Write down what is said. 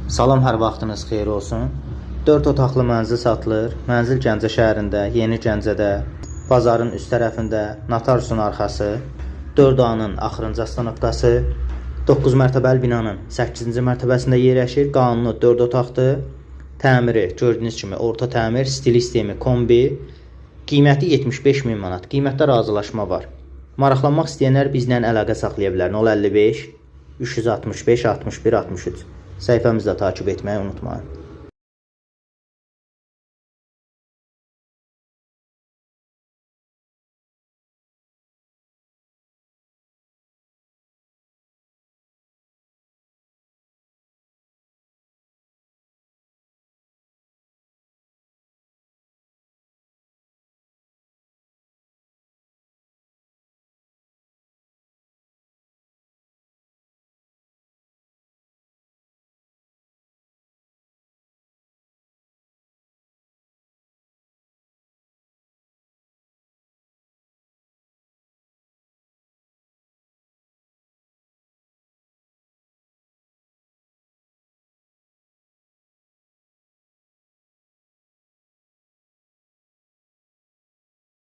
Salam, hər vaxtınız xeyir olsun. 4 otaqlı mənzil satılır. Mənzil Gəncə şəhərində, Yeni Gəncədə, bazarın üst tərəfində, Notariusun arxası, 4A-nın axırıncı astanıqdası, 9 mərtəbəli binanın 8-ci mərtəbəsində yerləşir. Qanunu 4 otaqdır. Təmiri gördüyünüz kimi orta təmir, stil sistemi, kombi. Qiyməti 75.000 manat. Qiymətdə razılaşma var. Maraqlanmaq istəyənlər bizlə əlaqə saxlaya bilər. 055 365 61 63. Səhifəmizdə takib etməyi unutmayın.